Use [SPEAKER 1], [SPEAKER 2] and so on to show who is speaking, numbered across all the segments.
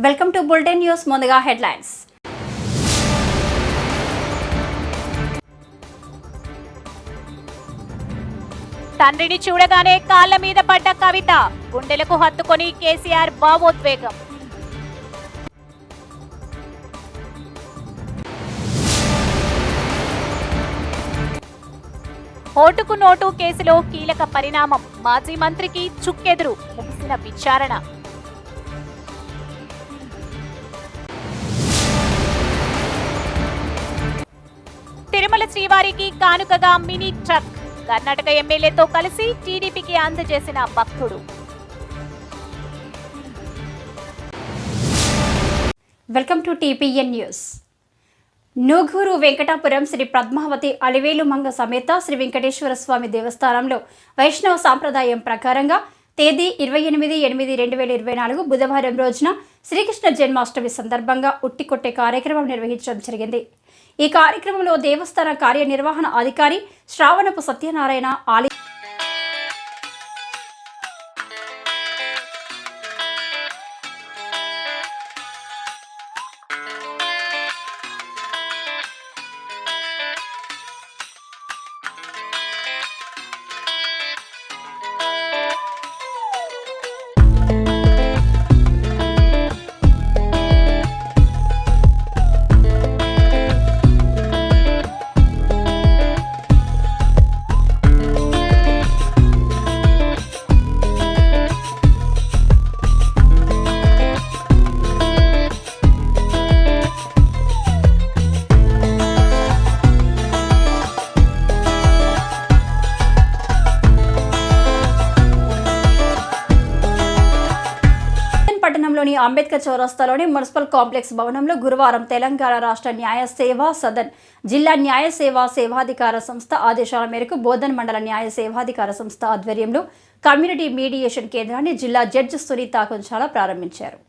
[SPEAKER 1] Welcome to bulletin news. ముందుగా headlines.
[SPEAKER 2] తండ్రిని చూడగానే కాళ్ల మీద పడ్డ కవిత, గుండెలకు హత్తుకొని కేసీఆర్ భావోద్వేగం. ఓటుకు నోటు కేసులో కీలక పరిణామం, మాజీ మంత్రికి చుక్కెదురు, ముగిసిన విచారణ. తిరుమల శ్రీవారికి కానుకగా మినీ ట్రక్, కర్ణాటక ఎమ్మెల్యేతో కలిసి టీడీపీకి అందజేసిన భక్తుడు.
[SPEAKER 1] Welcome to TPN news. Nuguru Venkatapuram Sri Padmavathi Alivelu Manga సమేత శ్రీ వెంకటేశ్వర స్వామి దేవస్థానంలో వైష్ణవ సాంప్రదాయం ప్రకారంగా తేదీ 28/8/2024 బుధవారం రోజున శ్రీకృష్ణ జన్మాష్టమి సందర్భంగా ఉట్టికొట్టే కార్యక్రమం నిర్వహించడం జరిగింది. ఈ కార్యక్రమంలో దేవస్థాన కార్యనిర్వహణ అధికారి శ్రావణపు సత్యనారాయణ ఆలయ పట్టణంలోని అంబేద్కర్ చౌరస్తాలోని మున్సిపల్ కాంప్లెక్స్ భవనంలో గురువారం తెలంగాణ రాష్ట్ర న్యాయ సేవా సదన్ జిల్లా న్యాయ సేవా సేవాధికార సంస్థ ఆదేశాల మేరకు బోధన్ మండల న్యాయ సేవాధికార సంస్థ ఆధ్వర్యంలో కమ్యూనిటీ మీడియేషన్ కేంద్రాన్ని జిల్లా జడ్జి సునీత కుంచాల ప్రారంభించారు.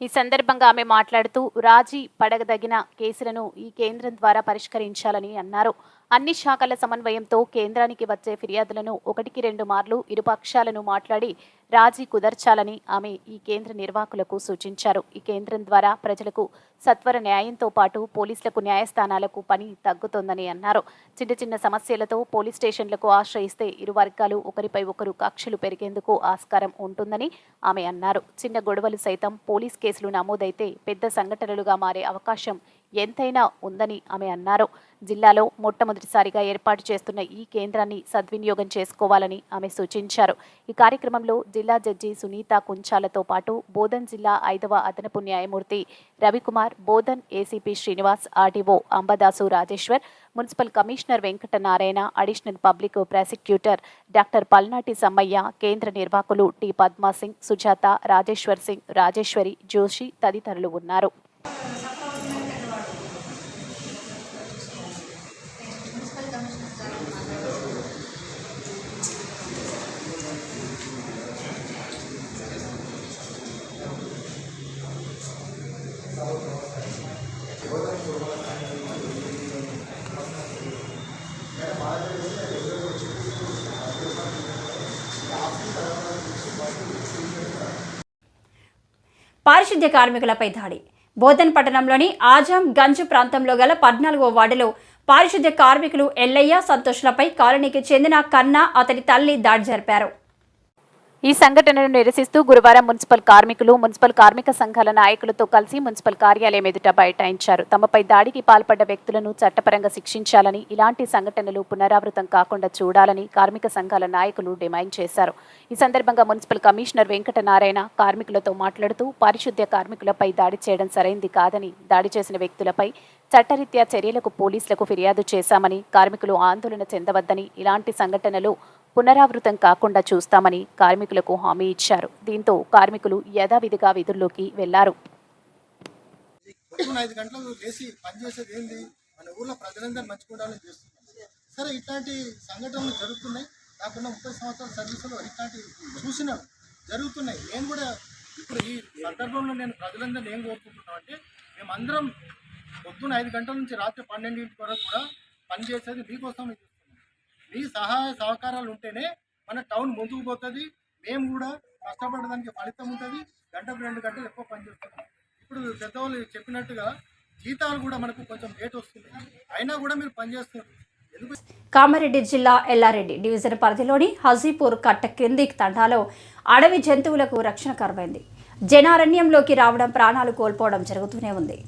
[SPEAKER 2] ఈ సందర్భంగా ఆమె మాట్లాడుతూ రాజీ పడగదగిన కేసులను ఈ కేంద్రం ద్వారా పరిష్కరించాలని అన్నారు. అన్ని శాఖల సమన్వయంతో కేంద్రానికి వచ్చే ఫిర్యాదులను 1-2 మార్లు ఇరుపక్షాలను మాట్లాడి రాజీ కుదర్చాలని ఆమె ఈ కేంద్ర నిర్వాహకులకు సూచించారు. ఈ కేంద్రం ద్వారా ప్రజలకు సత్వర న్యాయంతో పాటు పోలీసులకు న్యాయస్థానాలకు పని తగ్గుతోందని అన్నారు. చిన్న చిన్న సమస్యలతో పోలీస్ స్టేషన్లకు ఆశ్రయిస్తే ఇరు వర్గాలు ఒకరిపై ఒకరు కక్షలు పెరిగేందుకు ఆస్కారం ఉంటుందని ఆమె అన్నారు. చిన్న గొడవలు సైతం పోలీస్ కేసులు నమోదైతే పెద్ద సంఘటనలుగా మారే అవకాశం ఎంతైనా ఉందని ఆమె అన్నారు. జిల్లాలో మొట్టమొదటిసారిగా ఏర్పాటు చేస్తున్న ఈ కేంద్రాన్ని సద్వినియోగం చేసుకోవాలని ఆమె సూచించారు. ఈ కార్యక్రమంలో జిల్లా జడ్జి సునీత కుంచాలతో పాటు బోధన్ జిల్లా 5వ అదనపు న్యాయమూర్తి Ravikumar, Bodhan ACP Srinivas, RDO Ambadasu Rajeshwar, municipal commissioner Venkatanarayana, additional public prosecutor doctor Palnati Sammaiah, కేంద్ర నిర్వాహకులు టి పద్మా సింగ్, సుజాత, రాజేశ్వర్ సింగ్, రాజేశ్వరి, జోషి తదితరులు ఉన్నారు.
[SPEAKER 1] పారిశుద్ధ్య కార్మికులపై దాడి. బోధన్ పట్టణంలోని ఆజం గంజ్ ప్రాంతంలో గల 14వ వార్డులో పారిశుద్ధ్య కార్మికులు ఎల్లయ్య, సంతోష్లపై కాలనీకి చెందిన కన్నా, అతని తల్లి దాడి జరిపారు.
[SPEAKER 2] ఈ సంఘటనను నిరసిస్తూ గురువారం మున్సిపల్ కార్మికులు మున్సిపల్ కార్మిక సంఘాల నాయకులతో కలిసి మున్సిపల్ కార్యాలయం ఎదుట బైఠాయించారు. తమపై దాడికి పాల్పడ్డ వ్యక్తులను చట్టపరంగా శిక్షించాలని, ఇలాంటి సంఘటనలు పునరావృతం కాకుండా చూడాలని కార్మిక సంఘాల నాయకులు డిమాండ్ చేశారు. ఈ సందర్భంగా మున్సిపల్ కమిషనర్ వెంకటనారాయణ కార్మికులతో మాట్లాడుతూ పారిశుద్ధ్య కార్మికులపై దాడి చేయడం సరైంది కాదని, దాడి చేసిన వ్యక్తులపై చట్టరీత్యా చర్యలకు పోలీసులకు ఫిర్యాదు చేశామని, కార్మికులు ఆందోళన చెందవద్దని, ఇలాంటి సంఘటనలు పునరావృతం కాకుండా చూస్తామని కార్మికులకు హామీ ఇచ్చారు. దీంతో కార్మికులు యథావిధిగా విధుల్లోకి వెళ్లారు.
[SPEAKER 3] 5 గంటలకు లేచి పనిచేసేది ఏంది? మన ఊర్లో ప్రజలందరూ మంచుకోవడాలని చేస్తున్నారు. సరే, ఇట్లాంటి సంఘటనలు జరుగుతున్నాయి. నాకున్న 30 సంవత్సరాల సర్వీసులో ఇట్లాంటి చూసినాను, జరుగుతున్నాయి. నేను కూడా ఇప్పుడు ఈ సందర్భంలో నేను ప్రజలందరూ ఏం కోరుకుంటున్నాం అంటే, మేమందరం పొద్దున్న 5 గంటల నుంచి రాత్రి 12 వరకు కూడా పనిచేసేది మీకోసం. మీ సహాయ సహకారాలు ఉంటేనే మన టౌన్ ముందుకు పోతుంది. మేము కూడా కష్టపడడానికి ఫలితం ఉంటుంది, గంటకు 2 గంటలు ఎక్కువ పనిచేస్తున్నాం. ఇప్పుడు పెద్దవాళ్ళు చెప్పినట్టుగా జీతాలు కూడా మనకు కొంచెం లేట్ వస్తుంది, అయినా కూడా మీరు పనిచేస్తున్నారు ఎందుకు?
[SPEAKER 1] కామారెడ్డి జిల్లా ఎల్లారెడ్డి డివిజన్ పరిధిలోని హజీపూర్ కట్ట కింది తండాలో అడవి జంతువులకు రక్షణ కరువైంది. జనారణ్యంలోకి రావడం, ప్రాణాలు కోల్పోవడం జరుగుతూనే ఉంది.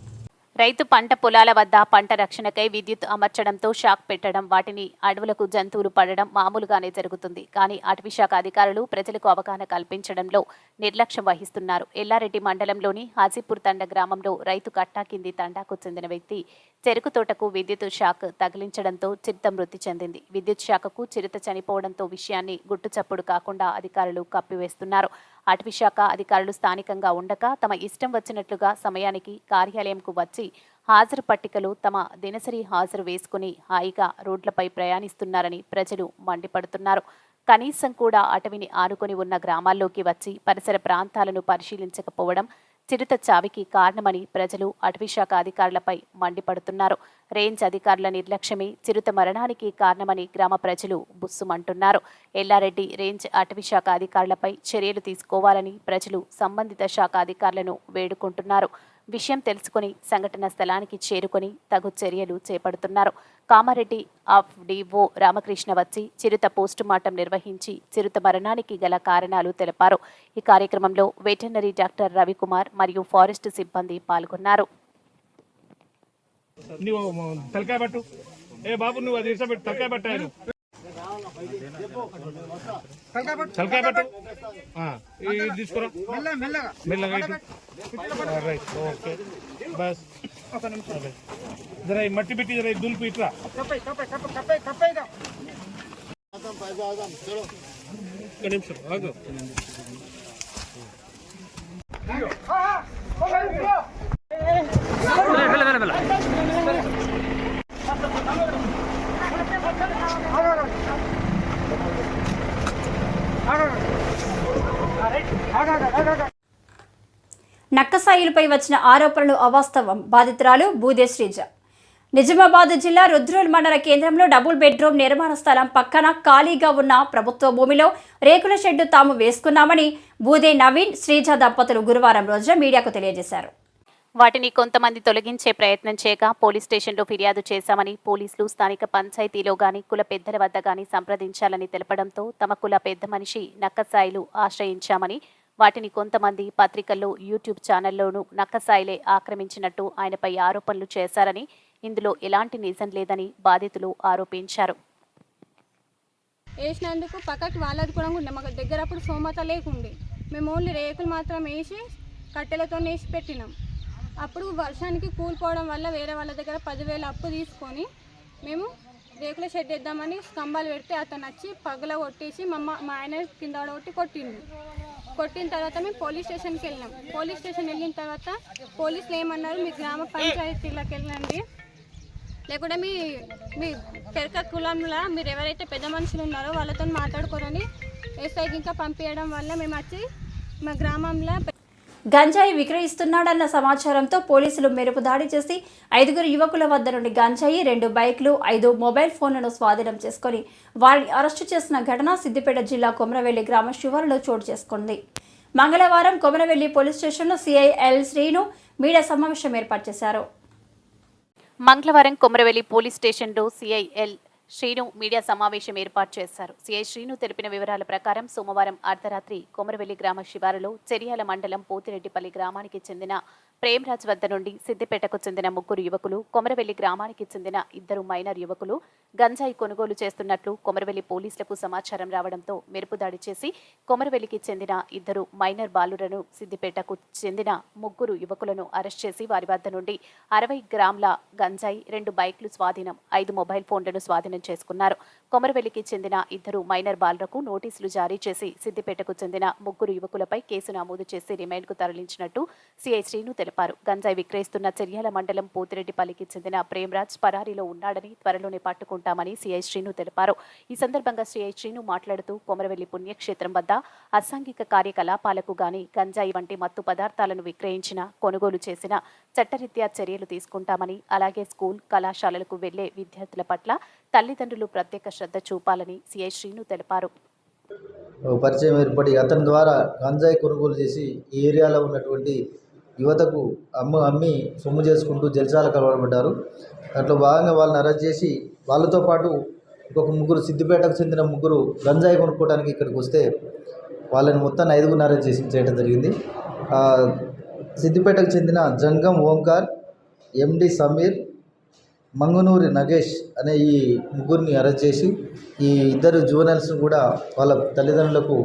[SPEAKER 2] రైతు పంట పొలాల వద్ద పంట రక్షణకై విద్యుత్ అమర్చడంతో షాక్ పెట్టడం, వాటిని అడవులకు జంతువులు పడడం మామూలుగానే జరుగుతుంది. కానీ అటవీశాఖ అధికారులు ప్రజలకు అవగాహన కల్పించడంలో నిర్లక్ష్యం వహిస్తున్నారు. ఎల్లారెడ్డి మండలంలోని హాజీపూర్ తండ గ్రామంలో రైతు కట్టా కింది తండాకు చెందిన వ్యక్తి చెరుకు తోటకు విద్యుత్ షాక్ తగిలించడంతో చిరుత మృతి చెందింది. విద్యుత్ షాక్కు చిరుత చనిపోవడంతో విషయాన్ని గుట్టుచప్పుడు కాకుండా అధికారులు కప్పివేస్తున్నారు. అటవీశాఖ అధికారులు స్థానికంగా ఉండక తమ ఇష్టం వచ్చినట్లుగా సమయానికి కార్యాలయంకు వచ్చి హాజరు పట్టికలు తమ దినసరి హాజరు వేసుకుని హాయిగా రోడ్లపై ప్రయాణిస్తున్నారని ప్రజలు మండిపడుతున్నారు. కనీసం కూడా అటవిని ఆనుకొని ఉన్న గ్రామాల్లోకి వచ్చి పరిసర ప్రాంతాలను పరిశీలించకపోవడం చిరుత చావికి కారణమని ప్రజలు అటవీశాఖ అధికారులపై మండిపడుతున్నారు. రేంజ్ అధికారుల నిర్లక్ష్యమే చిరుత మరణానికి కారణమని గ్రామ ప్రజలు బుస్సుమంటున్నారు. ఎల్లారెడ్డి రేంజ్ అటవీశాఖ అధికారులపై చర్యలు తీసుకోవాలని ప్రజలు సంబంధిత శాఖ అధికారులను వేడుకుంటున్నారు. విషయం తెలుసుకుని సంఘటన స్థలానికి చేరుకొని తగు చర్యలు చేపడుతున్నారు. కామారెడ్డి ఆఫ్ డిఓ రామకృష్ణ వచ్చి చిరుత పోస్టుమార్టం నిర్వహించి చిరుత మరణానికి గల కారణాలు తెలిపారు. ఈ కార్యక్రమంలో వెటర్నరీ డాక్టర్ రవికుమార్ మరియు ఫారెస్ట్ సిబ్బంది పాల్గొన్నారు.
[SPEAKER 4] తలకాయ పట్టు తీసుకురా మెల్లగా రైట్ ఓకే బస్ జర మట్టి పెట్టి జర దులిపి ఇట్లా ఒక నిమిషం ఆగు.
[SPEAKER 1] నక్కసాయిలపై వచ్చిన ఆరోపణలు అవాస్తవం. బాధితురాలు బూదే శ్రీజ. నిజామాబాద్ జిల్లా రుద్రూల్ మండల కేంద్రంలో డబుల్ బెడ్రూమ్ నిర్మాణ స్థలం పక్కన ఖాళీగా ఉన్న ప్రభుత్వ భూమిలో రేకుల షెడ్డు తాము వేసుకున్నామని బూదే నవీన్, శ్రీజ దంపతులు గురువారం రోజున మీడియాకు తెలియజేశారు.
[SPEAKER 2] వాటిని కొంతమంది తొలగించే ప్రయత్నం చేయగా పోలీస్ స్టేషన్లో ఫిర్యాదు చేశామని, పోలీసులు స్థానిక పంచాయతీలో గాని కుల పెద్దల వద్ద గాని సంప్రదించాలని తెలపడంతో తమ కుల పెద్ద మనిషి నక్కసాయిలు ఆశ్రయించామని, వాటిని కొంతమంది పత్రికల్లో, యూట్యూబ్ ఛానల్లోనూ నక్కసాయిలే ఆక్రమించినట్టు ఆయనపై ఆరోపణలు చేశారని, ఇందులో ఎలాంటి నిజం లేదని బాధితులు ఆరోపించారు.
[SPEAKER 5] వేసినందుకు పక్కకి వాళ్ళది కూడా ఉండే, మాకు దగ్గర అప్పుడు సోమత లేకుండే, మేము ఓన్లీ రేకులు మాత్రం వేసి కట్టెలతో వేసి పెట్టినాం. అప్పుడు వర్షానికి కూలిపోవడం వల్ల వేరే వాళ్ళ దగ్గర 10,000 అప్పు తీసుకొని మేము రేకుల షెడ్ వేద్దామని స్తంభాలు పెడితే అతను వచ్చి పగల కొట్టేసి మా ఆయన కింద కొట్టిండు. కొట్టిన తర్వాత మేము పోలీస్ స్టేషన్కి వెళ్ళినాం. పోలీస్ స్టేషన్ వెళ్ళిన తర్వాత పోలీసులు ఏమన్నారు, మీ గ్రామ పంచాయతీలోకి వెళ్ళండి, లేకుంటే మీ పెరక కులంలో మీరు ఎవరైతే పెద్ద మనుషులు ఉన్నారో వాళ్ళతో మాట్లాడుకోరని ఎస్ఐకి ఇంకా పంపించడం వల్ల మేము వచ్చి మా గ్రామంలో
[SPEAKER 1] గంజాయి విక్రయిస్తున్నాడన్న సమాచారంతో పోలీసులు మెరుపు దాడి చేసి 5 యువకుల వద్ద నుండి గంజాయి, 2 బైక్లు, 5 మొబైల్ ఫోన్లను స్వాధీనం చేసుకుని వారిని అరెస్టు చేసిన ఘటన సిద్దిపేట జిల్లా కొమరవెల్లి గ్రామ శివారులో చోటు చేసుకుంది. మంగళవారం కొమరవెల్లి పోలీస్ స్టేషన్లో సిఐ ఎల్ శ్రీను మీడియా సమావేశం ఏర్పాటు చేశారు.
[SPEAKER 2] మంగళవారం కొమరవెల్లి పోలీస్ స్టేషన్లో సిఐ ఎల్ శ్రీను మీడియా సమావేశం ఏర్పాటు చేశారు. సిఐ శ్రీను తెలిపిన వివరాల ప్రకారం సోమవారం అర్ధరాత్రి కొమరవెల్లి గ్రామ శివారులో చెరియాల మండలం పోతిరెడ్డిపల్లి గ్రామానికి చెందిన ప్రేమరాజ్ వద్ద నుండి సిద్దిపేటకు చెందిన 3 యువకులు, కొమరవెల్లి గ్రామానికి చెందిన 2 మైనర్ యువకులు గంజాయి కొనుగోలు చేస్తున్నట్లు కొమరవెల్లి పోలీసులకు సమాచారం రావడంతో మెరుపు దాడి చేసి కొమరవెల్లికి చెందిన 2 మైనర్ బాలులను, సిద్దిపేటకు చెందిన 3 యువకులను అరెస్ట్ చేసి వారి వద్ద నుండి 60 గ్రాముల గంజాయి, 2 బైక్లు స్వాధీనం, 5 మొబైల్ ఫోన్లను స్వాధీనం చేసుకున్నారు. కొమరవెల్లికి చెందిన 2 మైనర్ బాలులకు నోటీసులు జారీ చేసి సిద్దిపేటకు చెందిన 3 యువకులపై కేసు నమోదు చేసి రిమాండ్కు తరలించినట్టు సిఐ శ్రీను తెలిపారు. గంజాయి విక్రయిస్తున్న చెర్యాల మండలం పోతిరెడ్డిపల్లికి చెందిన ప్రేమరాజ్ పరారీలో ఉన్నాడని, త్వరలోనే పట్టుకుంటామని సిఐ శ్రీను తెలిపారు. ఈ సందర్భంగా సిఐ శ్రీను మాట్లాడుతూ కొమరవెల్లి పుణ్యక్షేత్రం వద్ద అసాంఘిక కార్యకలాపాలకు గాని గంజాయి వంటి మత్తు పదార్థాలను విక్రయించిన, కొనుగోలు చేసిన చట్టరీత్యా చర్యలు తీసుకుంటామని, అలాగే స్కూల్, కళాశాలలకు వెళ్లే విద్యార్థుల పట్ల తల్లిదండ్రులు ప్రత్యేక శ్రద్ధ చూపాలని సిఐ శ్రీను తెలిపారు.
[SPEAKER 6] పరిచయం ఏర్పడి అతని ద్వారా గంజాయి కొనుగోలు చేసి ఈ ఏరియాలో ఉన్నటువంటి యువతకు అమ్మి సొమ్ము చేసుకుంటూ జల్సాలకు అలవాటుపడ్డారు. దాంట్లో భాగంగా వాళ్ళని అరెస్ట్ చేసి వాళ్ళతో పాటు ఇంకొక ముగ్గురు, సిద్దిపేటకు చెందిన ముగ్గురు గంజాయి కొనుక్కోవడానికి ఇక్కడికి వస్తే వాళ్ళని మొత్తాన్ని 5గురిని అరెస్ట్ చేయడం జరిగింది. సిద్దిపేటకు చెందిన జంగం ఓంకార్, ఎండి సమీర్, మంగునూరి నగేష్ అనే ఈ ముగ్గురిని అరెస్ట్ చేసి ఈ ఇద్దరు జువెనల్స్ను కూడా వాళ్ళ తల్లిదండ్రులకు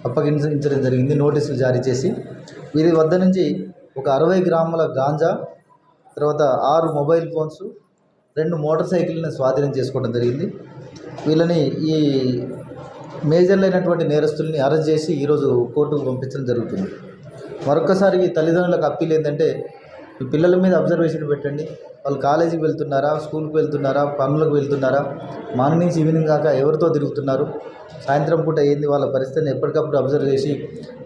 [SPEAKER 6] అప్పగించడం జరిగింది, నోటీసులు జారీ చేసి. వీరి వద్ద నుంచి ఒక 60 గ్రాముల గాంజా, తర్వాత 6 మొబైల్ ఫోన్స్, 2 మోటార్ సైకిల్ని స్వాధీనం చేసుకోవడం జరిగింది. వీళ్ళని ఈ మేజర్లైనటువంటి నేరస్తుల్ని అరెస్ట్ చేసి ఈరోజు కోర్టుకు పంపించడం జరుగుతుంది. మరొక్కసారి ఈ తల్లిదండ్రులకు అప్పీల్ ఏంటంటే, ఈ పిల్లల మీద అబ్జర్వేషన్ పెట్టండి. వాళ్ళు కాలేజీకి వెళ్తున్నారా, స్కూల్కి వెళ్తున్నారా, పనులకు వెళ్తున్నారా, మార్నింగ్ నుంచి ఈవినింగ్ దాకా ఎవరితో తిరుగుతున్నారు, సాయంత్రం పూట ఏంది వాళ్ళ పరిస్థితిని ఎప్పటికప్పుడు అబ్జర్వ్ చేసి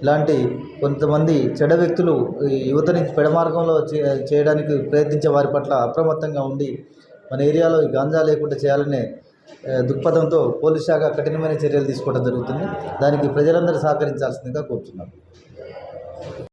[SPEAKER 6] ఇలాంటి కొంతమంది చెడ వ్యక్తులు ఈ యువతని పెడమార్గంలో చేయడానికి ప్రయత్నించే వారి పట్ల అప్రమత్తంగా ఉండి మన ఏరియాలో ఈ గాంజా లేకుండా చేయాలనే దృక్పథంతో పోలీస్ శాఖ కఠినమైన చర్యలు తీసుకోవడం జరుగుతుంది. దానికి ప్రజలందరూ సహకరించాల్సిందిగా కోరుతున్నాను.